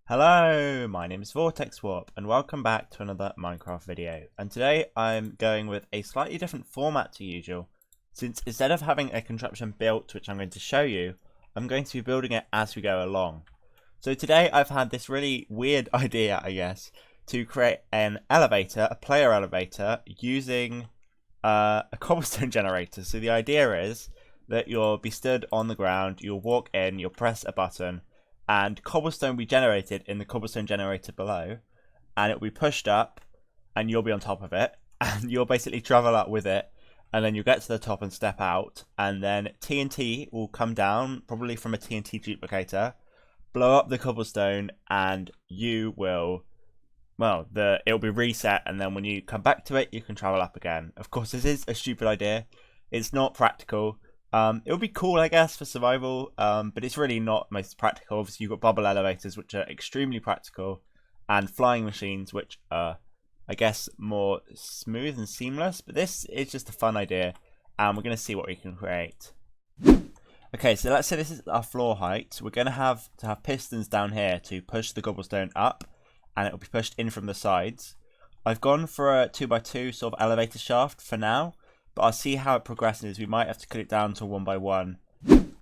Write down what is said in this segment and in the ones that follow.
Hello, my name is Vortex Warp and welcome back to another Minecraft video. And today I'm going with a slightly different format to usual, since instead of having a contraption built which I'm going to show you, I'm going to be building it as we go along. So today I've had this really weird idea, I guess, to create an elevator, a player elevator, using a cobblestone generator. So the idea is that you'll be stood on the ground, you'll walk in, you'll press a button, and cobblestone will be generated in the cobblestone generator below, and it will be pushed up, and you'll be on top of it, and you'll basically travel up with it, and then you'll get to the top and step out, and then TNT will come down, probably from a TNT duplicator, blow up the cobblestone, and you will, well, it'll be reset, and then when you come back to it, you can travel up again. Of course, this is a stupid idea. It's not practical. It would be cool, I guess, for survival, but it's really not most practical. Obviously, you've got bubble elevators, which are extremely practical, and flying machines, which are, I guess, more smooth and seamless. But this is just a fun idea, and we're going to see what we can create. Okay, so let's say this is our floor height. We're going to have pistons down here to push the cobblestone up, and it will be pushed in from the sides. I've gone for a 2x2 sort of elevator shaft for now, but I'll see how it progresses. We might have to cut it down to 1x1.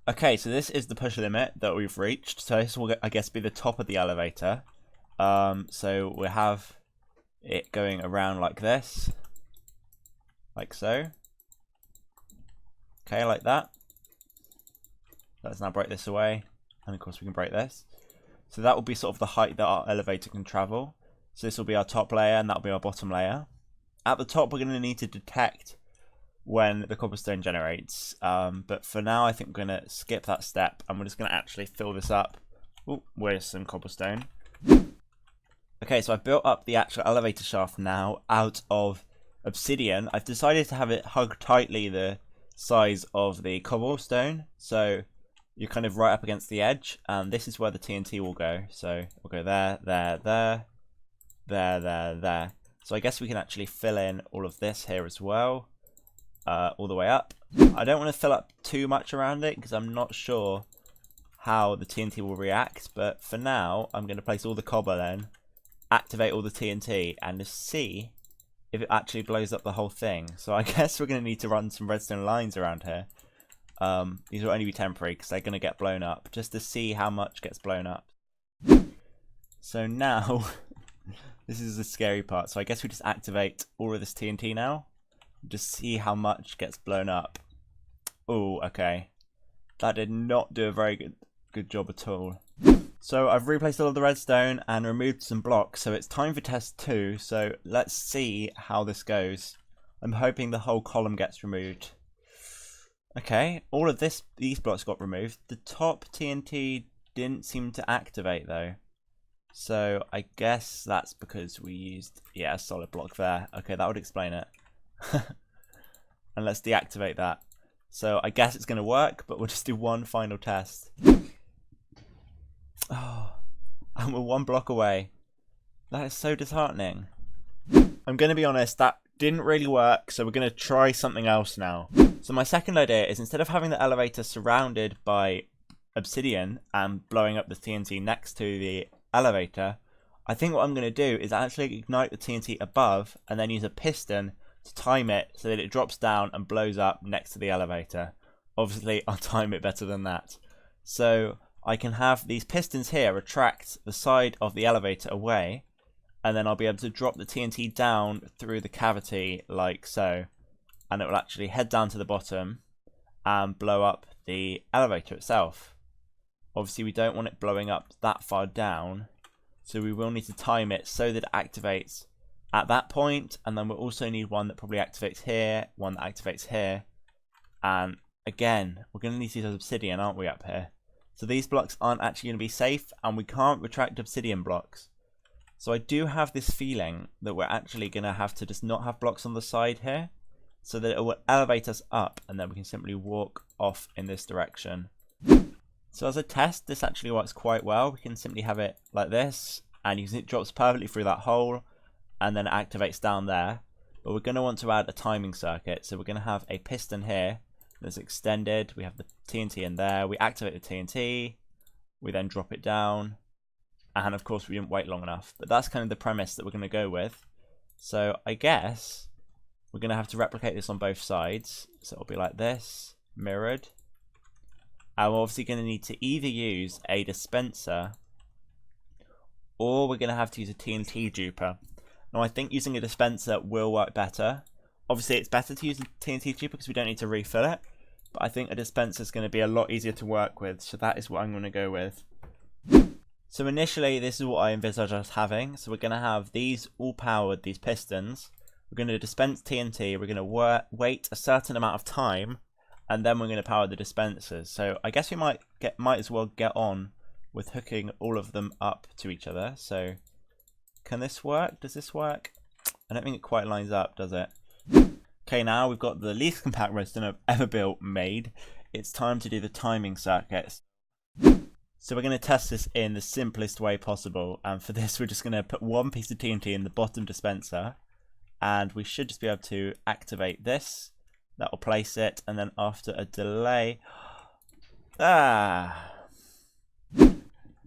Okay, so this is the push limit that we've reached. So this will, I guess, be the top of the elevator. So we'll have it going around like this. Like so. Okay, like that. Let's now break this away. And of course we can break this. So that will be sort of the height that our elevator can travel. So this will be our top layer and that will be our bottom layer. At the top we're going to need to detect when the cobblestone generates, but for now I think we're going to skip that step and we're just going to actually fill this up with some cobblestone. Okay, so I've built up the actual elevator shaft now out of obsidian. I've decided to have it hug tightly the size of the cobblestone, so you're kind of right up against the edge, and this is where the TNT will go. So we'll go there, there, there, there, there, there. So I guess we can actually fill in all of this here as well. All the way up. I don't want to fill up too much around it because I'm not sure how the TNT will react, but for now I'm going to place all the cobble in, activate all the TNT, and just see if it actually blows up the whole thing. So I guess we're going to need to run some redstone lines around here. These will only be temporary because they're going to get blown up, just to see how much gets blown up. So now this is the scary part, so I guess we just activate all of this TNT now. Just see how much gets blown up. Oh, okay. That did not do a very good job at all. So I've replaced all of the redstone and removed some blocks. So it's time for test 2. So let's see how this goes. I'm hoping the whole column gets removed. Okay, all of these blocks got removed. The top TNT didn't seem to activate though. So I guess that's because we used, a solid block there. Okay, that would explain it. And let's deactivate that. So I guess it's going to work, but we'll just do one final test. Oh, and we're one block away. That is so disheartening. I'm going to be honest, that didn't really work, so we're going to try something else now. So my second idea is, instead of having the elevator surrounded by obsidian and blowing up the TNT next to the elevator, I think what I'm going to do is actually ignite the TNT above and then use a piston to time it so that it drops down and blows up next to the elevator. Obviously, I'll time it better than that. So I can have these pistons here retract the side of the elevator away, and then I'll be able to drop the TNT down through the cavity like so, and it will actually head down to the bottom and blow up the elevator itself. Obviously, we don't want it blowing up that far down, so we will need to time it so that it activates at that point, and then we'll also need one that probably activates here, one that activates here, and again, we're going to need to use obsidian, aren't we, up here? So these blocks aren't actually going to be safe, and we can't retract obsidian blocks. So I do have this feeling that we're actually going to have to just not have blocks on the side here, so that it will elevate us up, and then we can simply walk off in this direction. So as a test, this actually works quite well. We can simply have it like this, and you can see it drops perfectly through that hole, and then it activates down there. But we're going to want to add a timing circuit, so we're going to have a piston here that's extended. We have the TNT in there, we activate the TNT, we then drop it down, And of course we didn't wait long enough. But that's kind of the premise that we're going to go with. So I guess we're going to have to replicate this on both sides. So it'll be like this, mirrored. And we're obviously going to need to either use a dispenser, or we're going to have to use a TNT duper. Now I think using a dispenser will work better. Obviously it's better to use a TNT duper because we don't need to refill it. But I think a dispenser is going to be a lot easier to work with. So that is what I'm going to go with. So initially this is what I envisage us having. So we're going to have these all powered, these pistons. We're going to dispense TNT. We're going to wait a certain amount of time. And then we're going to power the dispensers. So I guess we might as well get on with hooking all of them up to each other. So can this work? Does this work? I don't think it quite lines up, does it? Okay, now we've got the least compact redstone I've ever built made. It's time to do the timing circuits. So we're going to test this in the simplest way possible. And for this, we're just going to put one piece of TNT in the bottom dispenser. And we should just be able to activate this. That will place it. And then after a delay...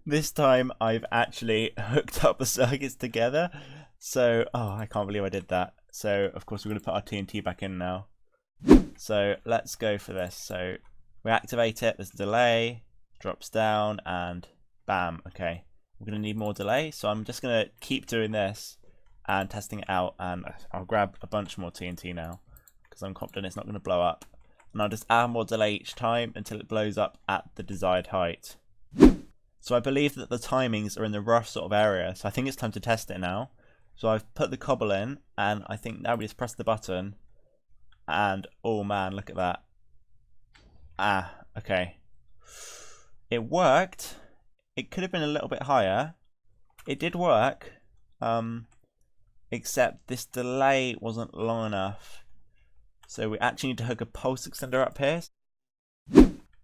This time I've actually hooked up the circuits together. So, I can't believe I did that. So, of course, we're going to put our TNT back in now. So, let's go for this. So, we activate it, there's a delay, drops down, and bam. Okay, we're going to need more delay. So, I'm just going to keep doing this and testing it out. And I'll grab a bunch more TNT now because I'm confident it's not going to blow up. And I'll just add more delay each time until it blows up at the desired height. So I believe that the timings are in the rough sort of area. So I think it's time to test it now. So I've put the cobble in, and I think now we just press the button. And oh man, look at that. Okay. It worked. It could have been a little bit higher. It did work. Except this delay wasn't long enough. So we actually need to hook a pulse extender up here.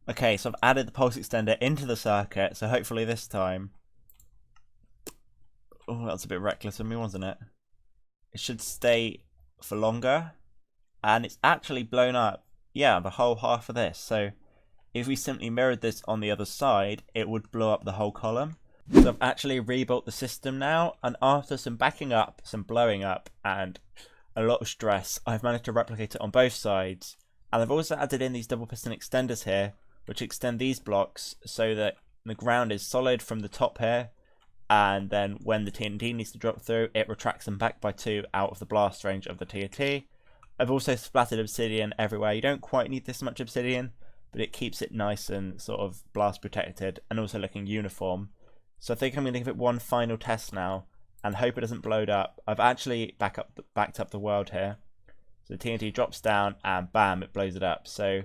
Okay, so I've added the pulse extender into the circuit, so hopefully this time... Oh, that's a bit reckless of me, wasn't it? It should stay for longer. And it's actually blown up, yeah, the whole half of this. So if we simply mirrored this on the other side, it would blow up the whole column. So I've actually rebuilt the system now, and after some backing up, some blowing up, and a lot of stress, I've managed to replicate it on both sides. And I've also added in these double piston extenders here, which extend these blocks so that the ground is solid from the top here, and then when the TNT needs to drop through, it retracts them back by 2 out of the blast range of the TNT. I've also splattered obsidian everywhere. You don't quite need this much obsidian, but it keeps it nice and sort of blast protected and also looking uniform. So I think I'm going to give it one final test now and hope it doesn't blow up. I've actually backed up the world here. So the TNT drops down and bam, it blows it up. So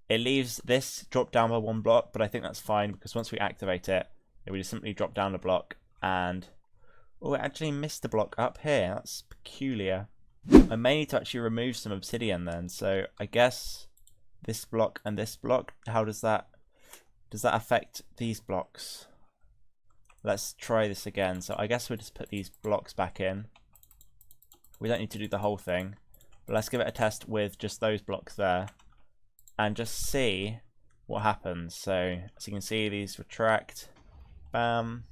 it leaves this drop down by 1 block, but I think that's fine because once we activate it, it will just simply drop down a block. And oh, it actually missed the block up here. That's peculiar. I may need to actually remove some obsidian then. So I guess this block and this block, how does that affect these blocks? Let's try this again. So I guess we'll just put these blocks back in. We don't need to do the whole thing, but let's give it a test with just those blocks there and just see what happens. So as you can see, these retract, bam,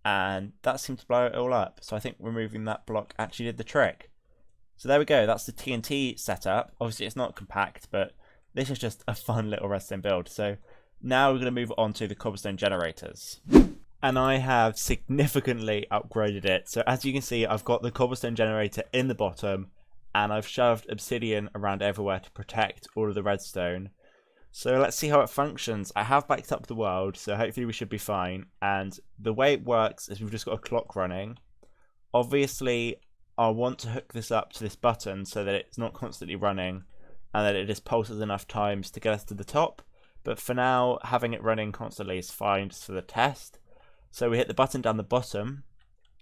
and that seemed to blow it all up. So I think removing that block actually did the trick. So there we go, that's the TNT setup. Obviously it's not compact, but this is just a fun little redstone build. So now we're going to move on to the cobblestone generators. And I have significantly upgraded it. So as you can see, I've got the cobblestone generator in the bottom, and I've shoved obsidian around everywhere to protect all of the redstone. So let's see how it functions. I have backed up the world, so hopefully we should be fine. And the way it works is we've just got a clock running. Obviously, I want to hook this up to this button so that it's not constantly running and that it just pulses enough times to get us to the top. But for now, having it running constantly is fine just for the test. So we hit the button down the bottom.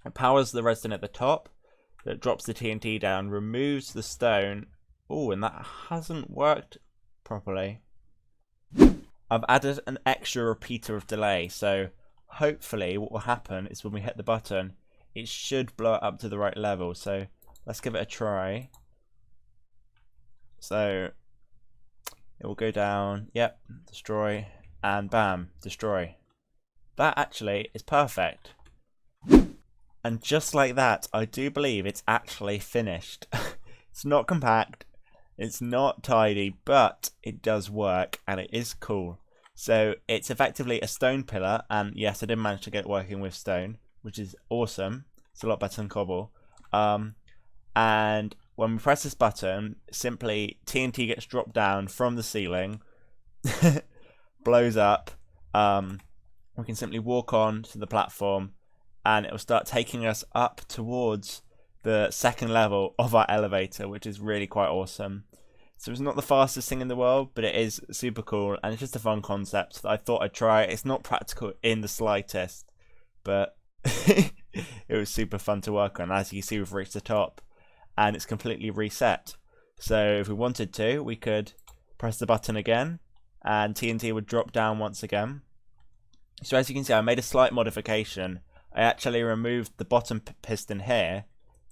It powers the redstone at the top. That drops the TNT down, removes the stone. Oh, and that hasn't worked properly. I've added an extra repeater of delay, so hopefully what will happen is when we hit the button, it should blow it up to the right level. So let's give it a try. So it will go down, yep, destroy, and bam, destroy. That actually is perfect. And just like that, I do believe it's actually finished. It's not compact, it's not tidy, but it does work and it is cool. So it's effectively a stone pillar, and yes, I did manage to get it working with stone, which is awesome. It's a lot better than cobble. And when we press this button, simply TNT gets dropped down from the ceiling, blows up. We can simply walk on to the platform, and it will start taking us up towards the second level of our elevator, which is really quite awesome. So it's not the fastest thing in the world, but it is super cool, and it's just a fun concept that I thought I'd try. It's not practical in the slightest, but it was super fun to work on. As you can see, we've reached the top, and it's completely reset. So if we wanted to, we could press the button again, and TNT would drop down once again. So as you can see, I made a slight modification. I actually removed the bottom piston here,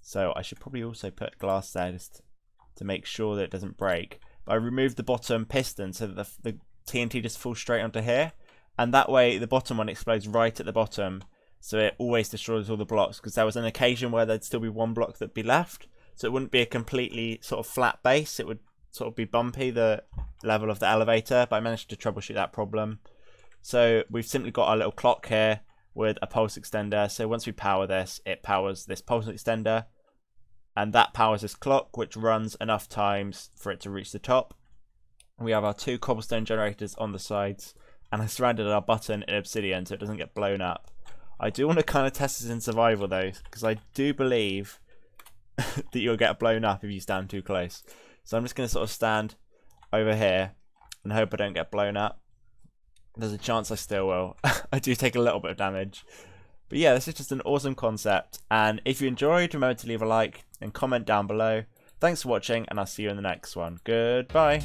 so I should probably also put glass there just to make sure that it doesn't break. But I removed the bottom piston so that the TNT just falls straight onto here, and that way the bottom one explodes right at the bottom, so it always destroys all the blocks, because there was an occasion where there'd still be one block that'd be left, so it wouldn't be a completely sort of flat base, it would sort of be bumpy, the level of the elevator, but I managed to troubleshoot that problem. So we've simply got our little clock here with a pulse extender, so once we power this, it powers this pulse extender, and that powers this clock, which runs enough times for it to reach the top. We have our 2 cobblestone generators on the sides, and I surrounded our button in obsidian so it doesn't get blown up. I do want to kind of test this in survival though, because I do believe that you'll get blown up if you stand too close. So I'm just going to sort of stand over here and hope I don't get blown up. There's a chance I still will. I do take a little bit of damage. But yeah, this is just an awesome concept, and if you enjoyed, remember to leave a like and comment down below. Thanks for watching, and I'll see you in the next one. Goodbye.